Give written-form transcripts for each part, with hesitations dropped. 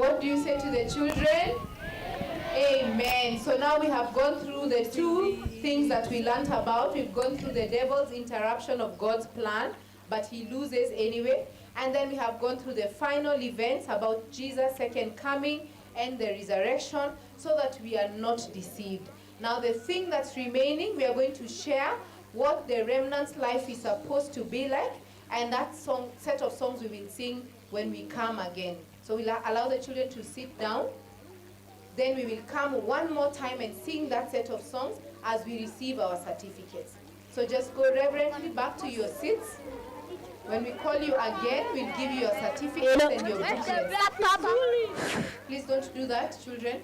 What do you say to the children? Amen. So now we have gone through the two things that we learned about. We've gone through the devil's interruption of God's plan, but he loses anyway. And then we have gone through the final events about Jesus' second coming and the resurrection, so that we are not deceived. Now the thing that's remaining, we are going to share what the remnant's life is supposed to be like, and that set of songs we will sing when we come again. So we'll allow the children to sit down. Then we will come one more time and sing that set of songs as we receive our certificates. So just go reverently back to your seats. When we call you again, we'll give you your certificates and your booklets. Please don't do that, children.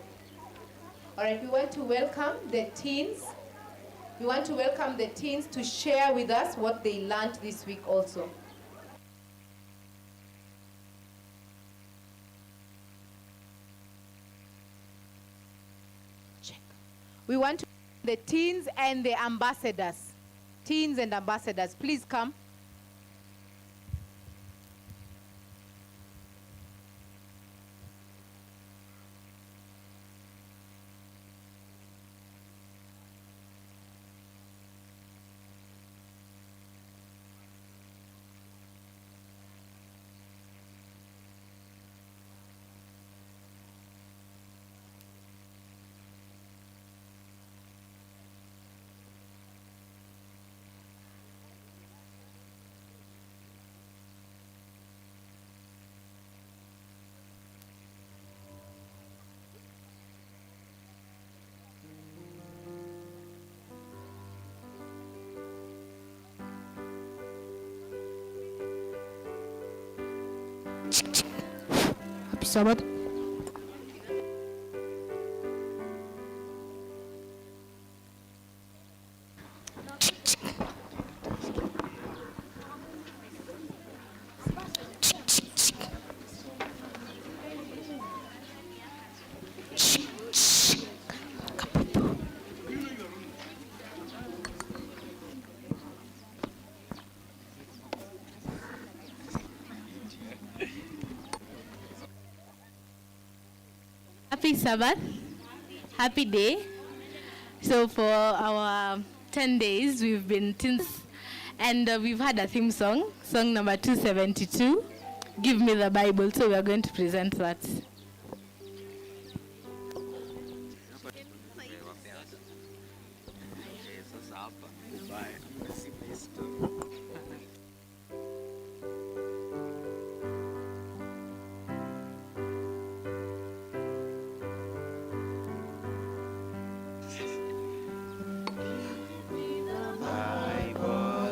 All right, we want to welcome the teens. We want to welcome the teens to share with us what they learned this week also. We want to the teens and the ambassadors. Teens and ambassadors, please come. Happy Sabbath. Happy Sabbath, happy day. So for our 10 days, we've been teens, and we've had a theme song number 272, Give Me the Bible. So we are going to present that.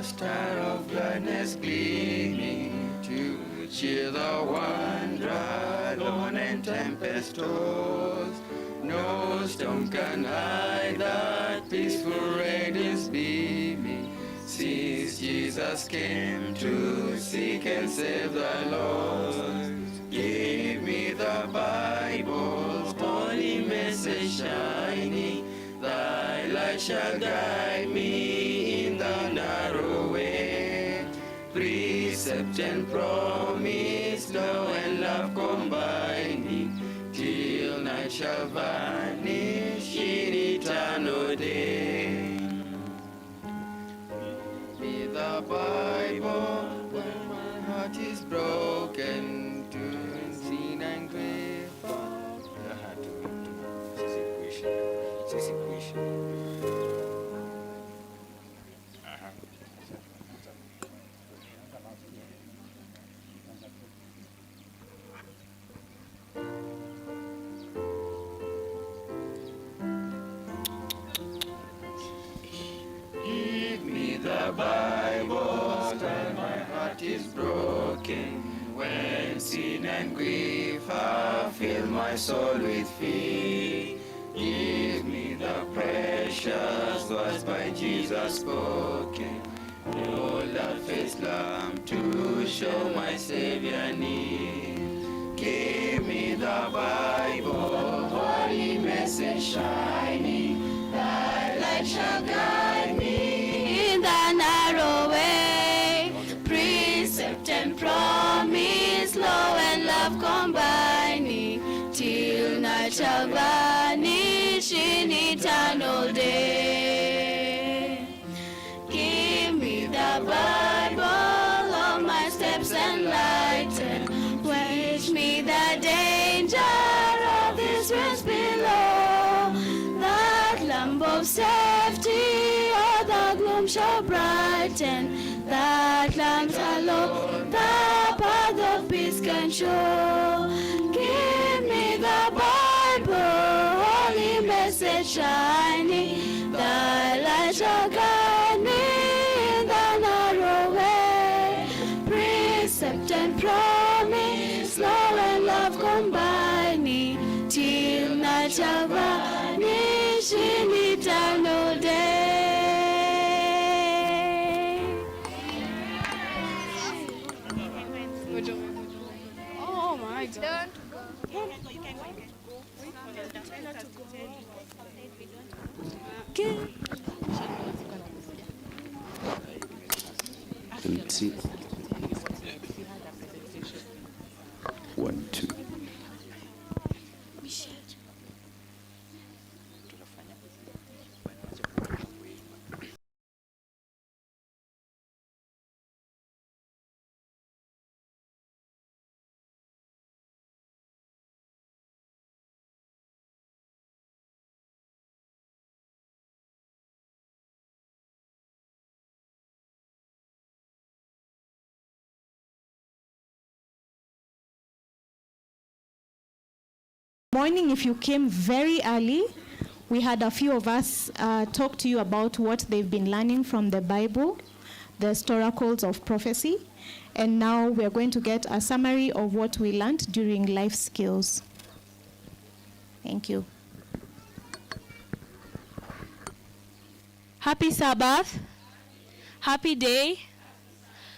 Star of gladness gleaming to cheer the wanderer, lone and tempest tossed. No storm can hide that peaceful radiance beaming, since Jesus came to seek and save the lost. Give me the Bible's holy message shining, thy light shall guide me in the narrow way. Precept and promise, love and love combining, till night shall vanish in eternal day. Be the Bible when my heart is broken, to sin and grief. Give me the Bible when my heart is broken, when sin and grief have filled my soul with fear. Give me the precious words by Jesus spoken, no that-faced lamb to show my Savior near. Give me the Bible, holy message shining, thy light shall guide me in the narrow way. Precept and promise, law and love combining, till night shall vanish in eternal day. Give me the Bible, all my steps enlighten, quench me the danger of this world below. That lamp of safety or the gloom shall brighten, that lamp alone the path of peace can show. Give me the Bible, holy message shining, thy light shall guide me in the narrow way. Precept and promise, law and love combining, till night shall vanish in eternal day. Oh my God. Let's see. 1, 2. Morning, if you came very early, we had a few of us talk to you about what they've been learning from the Bible. the oracles of prophecy. And now we are going to get a summary of what we learned during life skills. Thank you. Happy Sabbath. Happy day.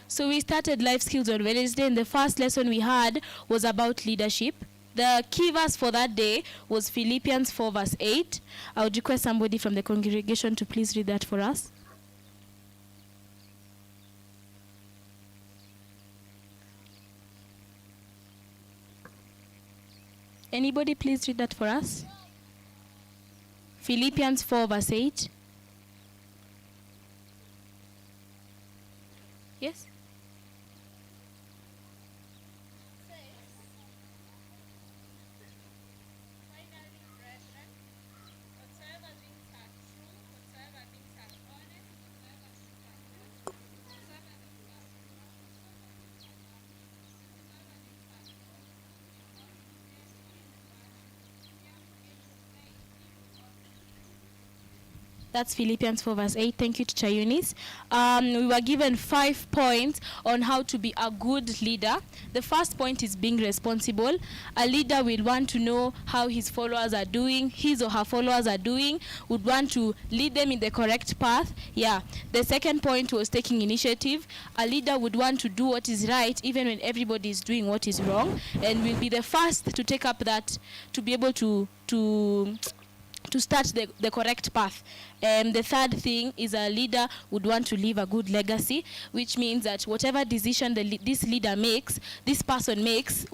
So we started life skills on Wednesday, and the first lesson we had was about leadership. The key verse for that day was Philippians 4 verse 8. I would request somebody from the congregation to please read that for us. Anybody please read that for us? Philippians 4 verse 8. Yes? That's Philippians 4 verse 8. Thank you, Teacher Eunice. We were given 5 points on how to be a good leader. The first point is being responsible. A leader will want to know how his followers are doing, his or her followers are doing, would want to lead them in the correct path. Yeah. The second point was taking initiative. A leader would want to do what is right even when everybody is doing what is wrong, and will be the first to take up that, to be able to start the correct path. The third thing is a leader would want to leave a good legacy, which means that whatever decision this leader makes, this person makes,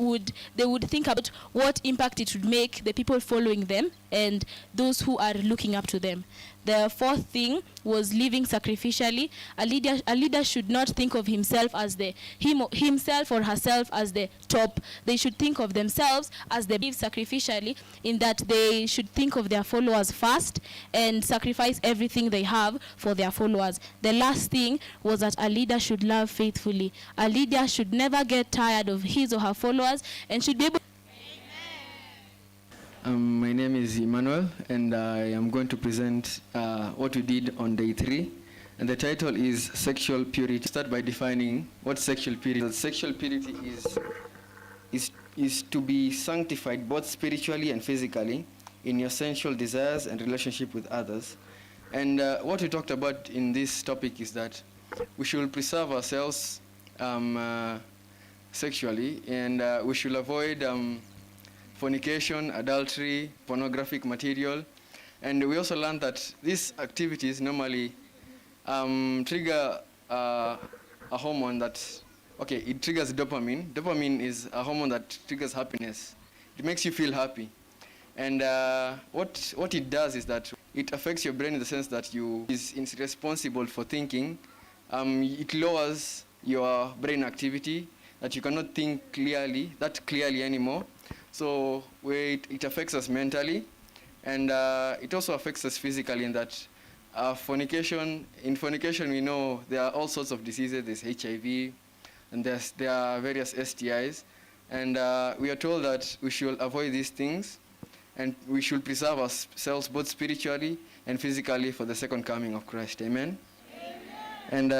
they would think about what impact it would make the people following them and those who are looking up to them. The fourth thing was living sacrificially. A leader should not think of himself as himself or herself as the top. They should think of themselves as they live sacrificially, in that they should think of their followers first and sacrifice everything they have for their followers. The last thing was that a leader should love faithfully. A leader should never get tired of his or her followers and should be able. My name is Emmanuel, and I am going to present what we did on day 3. And the title is Sexual Purity. Start by defining what sexual purity is. Sexual purity is to be sanctified both spiritually and physically in your sensual desires and relationship with others. And what we talked about in this topic is that we should preserve ourselves sexually, and we should avoid fornication, adultery, pornographic material. And we also learned that these activities normally trigger a hormone that, it triggers dopamine. Dopamine is a hormone that triggers happiness. It makes you feel happy. And what it does is that it affects your brain in the sense that you is responsible for thinking. It lowers your brain activity, that you cannot think that clearly anymore. So it affects us mentally, and it also affects us physically in that in fornication we know there are all sorts of diseases. There's HIV, and there are various STIs, and we are told that we should avoid these things, and we should preserve ourselves both spiritually and physically for the second coming of Christ. Amen? Amen. And